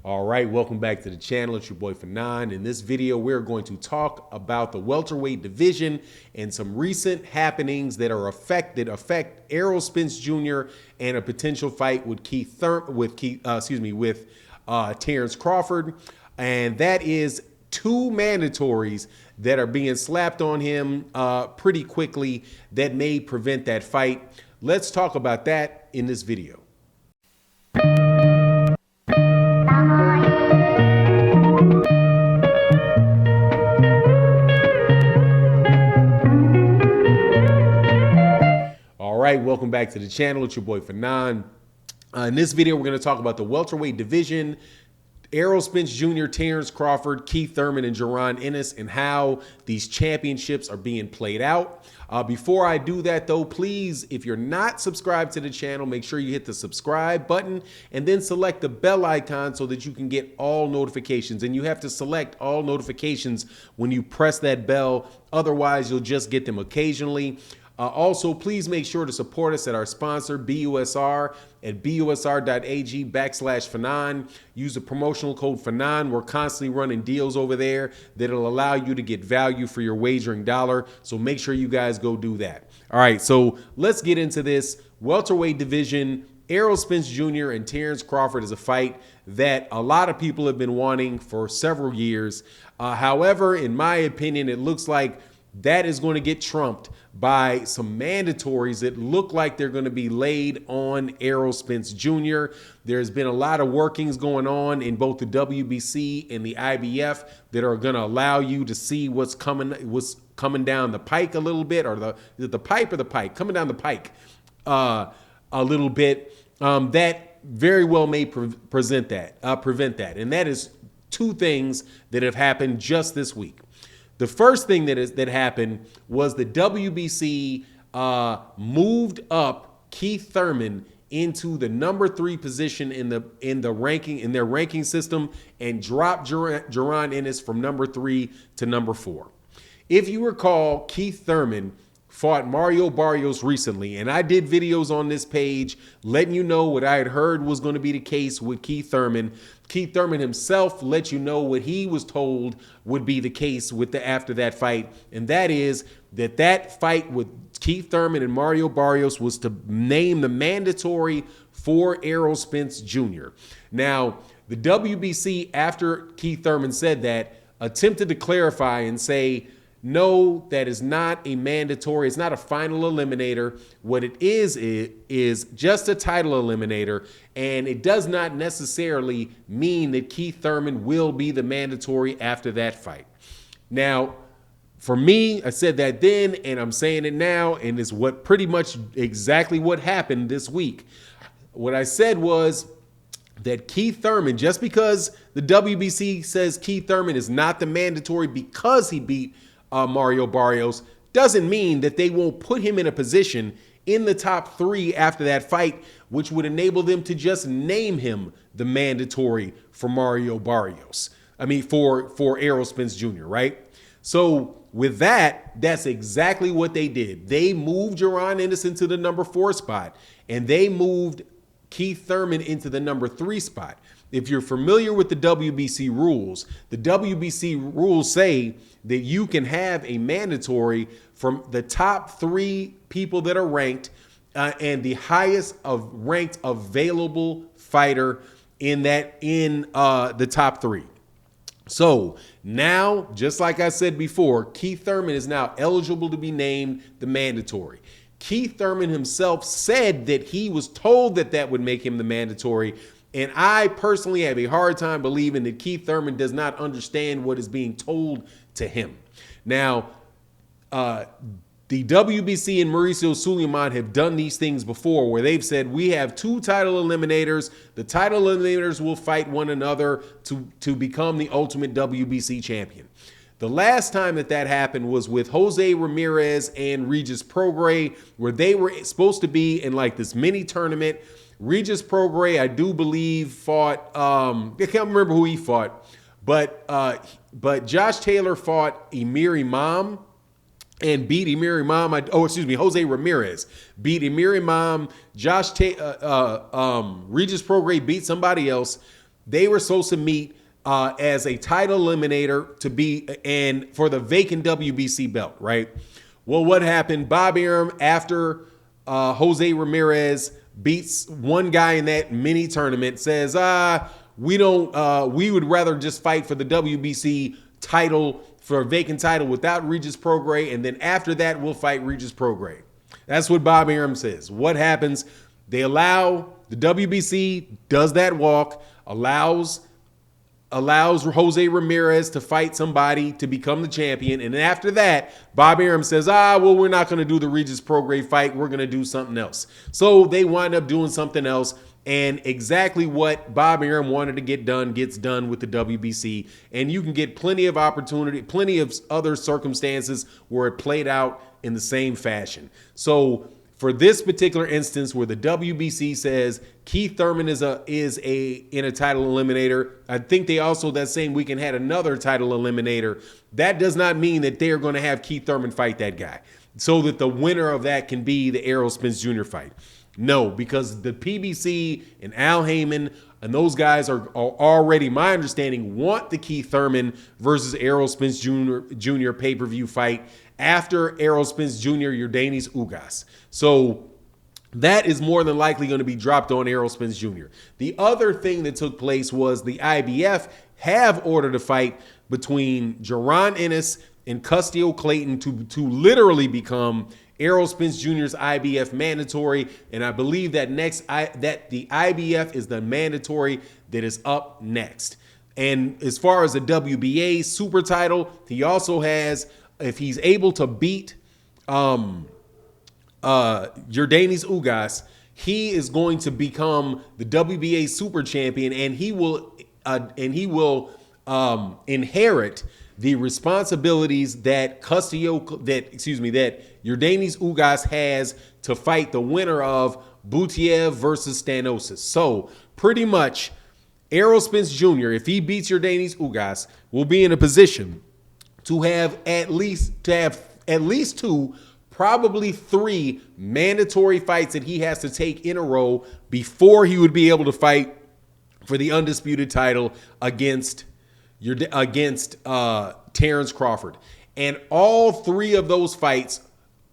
All right, welcome back to the channel. It's your boy Fanon. In this video, we're going to talk about the welterweight division and some recent happenings that are affect Errol Spence Jr. and a potential fight with Terence Crawford, and that is two mandatories that are being slapped on him pretty quickly that may prevent that fight. Let's talk about that in this video. All right, welcome back to the channel. It's your boy Fanon. In this video, we're going to talk about the welterweight division, Errol Spence Jr., Terence Crawford, Keith Thurman, and Ennis, and how these championships are being played out. Before I do that, though, please, if you're not subscribed to the channel, make sure you hit the subscribe button and then select the bell icon so that you can get all notifications. And you have to select all notifications when you press that bell. Otherwise, you'll just get them occasionally. Also, please make sure to support us at our sponsor, BUSR, at busr.ag/Fanon. Use the promotional code Fanon. We're constantly running deals over there that'll allow you to get value for your wagering dollar. So make sure you guys go do that. All right, so let's get into this. Welterweight division, Errol Spence Jr. and Terence Crawford is a fight that a lot of people have been wanting for several years. However, in my opinion, it looks like that is going to get trumped by some mandatories that look like they're going to be laid on Errol Spence Jr. There's been a lot of workings going on in both the WBC and the IBF that are going to allow you to see what's coming down the pike a little bit, or the pipe or the pike coming down the pike a little bit. That very well may prevent that, and that is two things that have happened just this week. The first thing that happened was the WBC moved up Keith Thurman into the #3 position in their ranking system, and dropped Ennis from #3 to #4. If you recall, Keith Thurman fought Mario Barrios recently, and I did videos on this page letting you know what I had heard was going to be the case with Keith Thurman. Keith Thurman himself let you know what he was told would be the case after that fight, and that is that fight with Keith Thurman and Mario Barrios was to name the mandatory for Errol Spence Jr. Now, the WBC, after Keith Thurman said that, attempted to clarify and say, no, that is not a mandatory. It's not a final eliminator. What it is just a title eliminator, and it does not necessarily mean that Keith Thurman will be the mandatory after that fight. Now, for me, I said that then, and I'm saying it now, and it's pretty much exactly what happened this week. What I said was that Keith Thurman, just because the WBC says Keith Thurman is not the mandatory because he beat Mario Barrios, doesn't mean that they won't put him in a position in the top 3 after that fight, which would enable them to just name him the mandatory for Mario Barrios. I mean, for Errol Spence Jr., right? So with that, that's exactly what they did. They moved Ennis into the #4 spot, and they moved Keith Thurman into the #3 spot. If you're familiar with the WBC rules say that you can have a mandatory from the top 3 people that are ranked and the highest ranked available fighter in the top 3. So now, just like I said before, Keith Thurman is now eligible to be named the mandatory. Keith Thurman himself said that he was told that would make him the mandatory. And I personally have a hard time believing that Keith Thurman does not understand what is being told to him. Now, the WBC and Mauricio Suleiman have done these things before, where they've said, we have 2 title eliminators. The title eliminators will fight one another to become the ultimate WBC champion. The last time that happened was with Jose Ramirez and Regis Prograis, where they were supposed to be in like this mini tournament. Regis Prograis, I do believe, fought, I can't remember who he fought, but Josh Taylor fought Emir Imam and beat Emir Imam. Jose Ramirez beat Emir Imam. Regis Prograis beat somebody else. they were supposed to meet as a title eliminator to be and for the vacant WBC belt, right? Well, what happened? Bob Arum, after Jose Ramirez beats one guy in that mini tournament, says, we would rather just fight for the WBC title, for a vacant title without Regis Prograis, and then after that, we'll fight Regis Prograis. That's what Bob Arum says. What happens? They allow, the WBC does that walk, allows Jose Ramirez to fight somebody to become the champion. And after that, Bob Arum says, well, we're not going to do the Regis Prograis fight. We're going to do something else. So they wind up doing something else. And exactly what Bob Arum wanted to get done gets done with the WBC. And you can get plenty of opportunity, plenty of other circumstances where it played out in the same fashion. So for this particular instance where the WBC says Keith Thurman is in a title eliminator, I think they also that same weekend had another title eliminator. That does not mean that they're going to have Keith Thurman fight that guy so that the winner of that can be the Errol Spence Jr. fight. No, because the PBC and Al Haymon and those guys are already, my understanding, want the Keith Thurman versus Errol Spence Jr. pay-per-view fight after Errol Spence Jr. Yordenis Ugas. So that is more than likely going to be dropped on Errol Spence Jr. The other thing that took place was the IBF have ordered a fight between Jaron Ennis and Custio Clayton to literally become Errol Spence Jr.'s IBF mandatory, and I believe that that the IBF is the mandatory that is up next. And as far as the WBA super title, he also has, if he's able to beat Yordenis Ugas, he is going to become the WBA super champion, and he will inherit the responsibilities that Yordenis Ugas has to fight the winner of Butiev versus Stanosis. So pretty much Errol Spence Jr., if he beats Yordenis Ugas, will be in a position to have at least two, probably three mandatory fights that he has to take in a row before he would be able to fight for the undisputed title against Terence Crawford. And all three of those fights,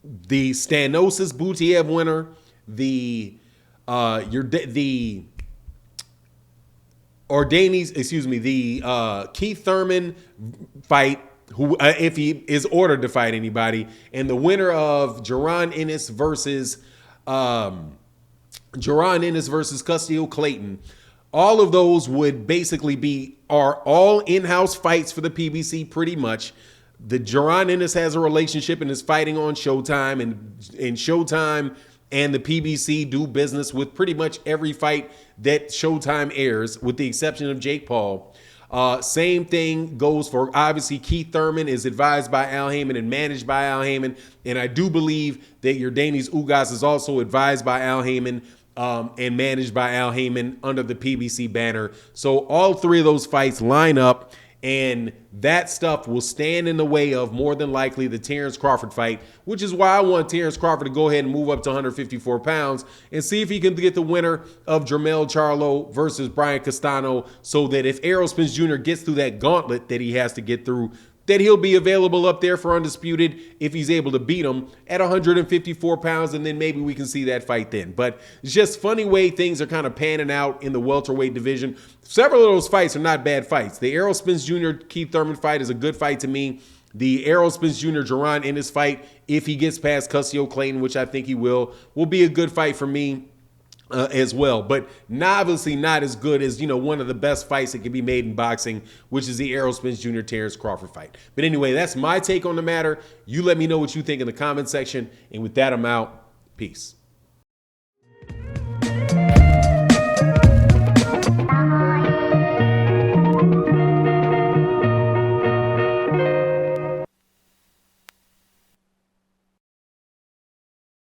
the Stanosis Butiev winner, the Keith Thurman fight, who if he is ordered to fight anybody, and the winner of Jaron Ennis versus Custio Clayton, all of those would basically are all in-house fights for the PBC pretty much. The Jaron Ennis has a relationship and is fighting on Showtime, and Showtime and the PBC do business with pretty much every fight that Showtime airs, with the exception of Jake Paul. Same thing goes for, obviously, Keith Thurman is advised by Al Haymon and managed by Al Haymon. And I do believe that Yordenis Ugas is also advised by Al Haymon and managed by Al Haymon under the PBC banner. So all three of those fights line up, and that stuff will stand in the way of, more than likely, the Terence Crawford fight, which is why I want Terence Crawford to go ahead and move up to 154 pounds and see if he can get the winner of Jermell Charlo versus Brian Castano, so that if Errol Spence Jr. gets through that gauntlet that he has to get through, that he'll be available up there for undisputed if he's able to beat him at 154 pounds, and then maybe we can see that fight then. But it's just funny way things are kind of panning out in the welterweight division. Several of those fights are not bad fights. The Errol Spence Jr. Keith Thurman fight is a good fight to me. The Errol Spence Jr. Jaron Ennis fight, if he gets past Custio Clayton, which I think he will be a good fight for me as well, but obviously not as good as, one of the best fights that can be made in boxing, which is the Errol Spence Jr. Terence Crawford fight. But anyway, that's my take on the matter. You let me know what you think in the comment section, and with that, I'm out. Peace.